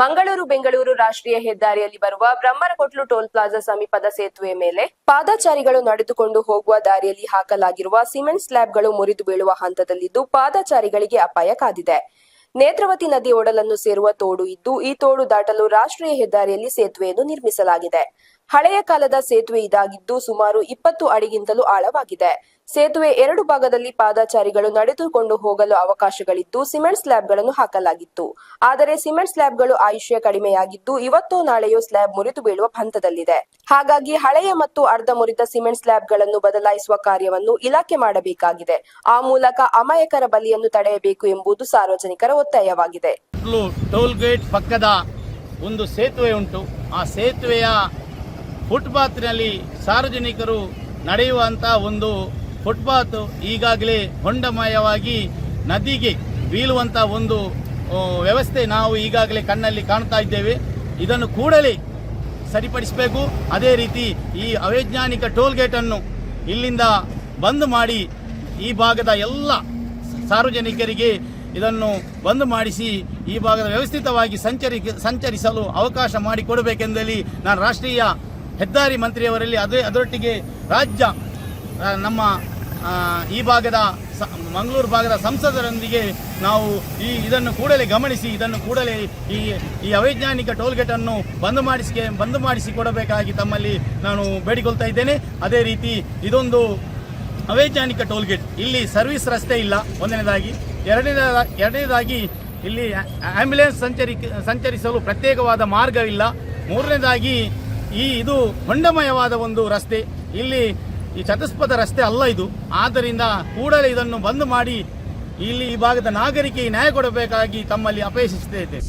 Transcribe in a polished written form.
ಮಂಗಳೂರು ಬೆಂಗಳೂರು ರಾಷ್ಟ್ರೀಯ ಹೆದ್ದಾರಿಯಲ್ಲಿ ಬರುವ ಬ್ರಹ್ಮರಕೊಟ್ಲು ಟೋಲ್ ಪ್ಲಾಜಾ ಸಮೀಪದ ಸೇತುವೆ ಮೇಲೆ ಪಾದಚಾರಿಗಳು ನಡೆದುಕೊಂಡು ಹೋಗುವ ದಾರಿಯಲ್ಲಿ ಹಾಕಲಾಗಿರುವ ಸಿಮೆಂಟ್ ಸ್ಲ್ಯಾಬ್ಗಳು ಮುರಿದು ಬೀಳುವ ಹಂತದಲ್ಲಿದ್ದು ಪಾದಚಾರಿಗಳಿಗೆ ಅಪಾಯ ಕಾದಿದೆ. ನೇತ್ರಾವತಿ ನದಿ ಒಡಲನ್ನು ಸೇರುವ ತೋಡು ಇದ್ದು ಈ ತೋಡು ದಾಟಲು ರಾಷ್ಟ್ರೀಯ ಹೆದ್ದಾರಿಯಲ್ಲಿ ಸೇತುವೆಯನ್ನು ನಿರ್ಮಿಸಲಾಗಿದೆ. ಹಳೆಯ ಕಾಲದ ಸೇತುವೆ ಇದಾಗಿದ್ದು ಸುಮಾರು 20 ಅಡಿಗಿಂತಲೂ ಆಳವಾಗಿದೆ. ಸೇತುವೆ 2 ಭಾಗದಲ್ಲಿ ಪಾದಚಾರಿಗಳು ನಡೆದುಕೊಂಡು ಹೋಗಲು ಅವಕಾಶಗಳಿದ್ದು ಸಿಮೆಂಟ್ ಸ್ಲ್ಯಾಬ್ಗಳನ್ನು ಹಾಕಲಾಗಿತ್ತು. ಆದರೆ ಸಿಮೆಂಟ್ ಸ್ಲ್ಯಾಬ್ಗಳು ಆಯುಷ್ಯ ಕಡಿಮೆಯಾಗಿದ್ದು ಇವತ್ತೋ ನಾಳೆಯೋ ಸ್ಲ್ಯಾಬ್ ಮುರಿದು ಬೀಳುವ ಹಂತದಲ್ಲಿದೆ. ಹಾಗಾಗಿ ಹಳೆಯ ಮತ್ತು ಅರ್ಧ ಮುರಿದ ಸಿಮೆಂಟ್ ಸ್ಲ್ಯಾಬ್ಗಳನ್ನು ಬದಲಾಯಿಸುವ ಕಾರ್ಯವನ್ನು ಇಲಾಖೆ ಮಾಡಬೇಕಾಗಿದೆ. ಆ ಮೂಲಕ ಅಮಾಯಕರ ಬಲಿಯನ್ನು ತಡೆಯಬೇಕು ಎಂಬುದು ಸಾರ್ವಜನಿಕರ ಒತ್ತಾಯವಾಗಿದೆ. ಟೋಲ್ ಗೇಟ್ ಪಕ್ಕದ ಒಂದು ಸೇತುವೆ ಉಂಟು. ಆ ಸೇತುವೆಯ ಫುಟ್ಪಾತ್ನಲ್ಲಿ ಸಾರ್ವಜನಿಕರು ನಡೆಯುವಂಥ ಒಂದು ಫುಟ್ಪಾತ್ ಈಗಾಗಲೇ ಹೊಂಡಮಯವಾಗಿ ನದಿಗೆ ಬೀಳುವಂಥ ಒಂದು ವ್ಯವಸ್ಥೆ ನಾವು ಈಗಾಗಲೇ ಕಣ್ಣಲ್ಲಿ ಕಾಣ್ತಾ ಇದ್ದೇವೆ. ಇದನ್ನು ಕೂಡಲೇ ಸರಿಪಡಿಸಬೇಕು. ಅದೇ ರೀತಿ ಈ ಅವೈಜ್ಞಾನಿಕ ಟೋಲ್ ಗೇಟನ್ನು ಇಲ್ಲಿಂದ ಬಂದ್ ಮಾಡಿ ಈ ಭಾಗದ ಎಲ್ಲ ಸಾರ್ವಜನಿಕರಿಗೆ ಇದನ್ನು ಬಂದ್ ಮಾಡಿಸಿ ಈ ಭಾಗದ ವ್ಯವಸ್ಥಿತವಾಗಿ ಸಂಚರಿಸಲು ಅವಕಾಶ ಮಾಡಿಕೊಡಬೇಕೆಂದಲ್ಲಿ ನಾನು ರಾಷ್ಟ್ರೀಯ ಹೆದ್ದಾರಿ ಮಂತ್ರಿಯವರಲ್ಲಿ ಅದರೊಟ್ಟಿಗೆ ರಾಜ್ಯ ನಮ್ಮ ಈ ಭಾಗದ ಮಂಗಳೂರು ಭಾಗದ ಸಂಸದರೊಂದಿಗೆ ನಾವು ಇದನ್ನು ಕೂಡಲೇ ಗಮನಿಸಿ ಇದನ್ನು ಕೂಡಲೇ ಈ ಅವೈಜ್ಞಾನಿಕ ಟೋಲ್ಗೇಟನ್ನು ಬಂದ್ ಮಾಡಿಸಿಕೊಡಬೇಕಾಗಿ ತಮ್ಮಲ್ಲಿ ನಾನು ಬೇಡಿಕೊಳ್ತಾ ಇದ್ದೇನೆ. ಅದೇ ರೀತಿ ಇದೊಂದು ಅವೈಜ್ಞಾನಿಕ ಟೋಲ್ಗೇಟ್, ಇಲ್ಲಿ ಸರ್ವಿಸ್ ರಸ್ತೆ ಇಲ್ಲ ಒಂದನೇದಾಗಿ. ಎರಡನೇದಾಗಿ ಇಲ್ಲಿ ಆಂಬ್ಯುಲೆನ್ಸ್ ಸಂಚರಿಸಲು ಪ್ರತ್ಯೇಕವಾದ ಮಾರ್ಗವಿಲ್ಲ. ಮೂರನೇದಾಗಿ ಇದು ಹೊಂಡಮಯವಾದ ಒಂದು ರಸ್ತೆ, ಇಲ್ಲಿ ಈ ಚತುಷ್ಪಥ ರಸ್ತೆ ಅಲ್ಲ ಇದು. ಆದ್ದರಿಂದ ಕೂಡಲೇ ಇದನ್ನು ಬಂದ್ ಮಾಡಿ ಇಲ್ಲಿ ಈ ಭಾಗದ ನಾಗರಿಕರಿಗೆ ನ್ಯಾಯ ಕೊಡಬೇಕಾಗಿ ತಮ್ಮಲ್ಲಿ ಅಪೇಕ್ಷಿಸುತ್ತೇವೆ.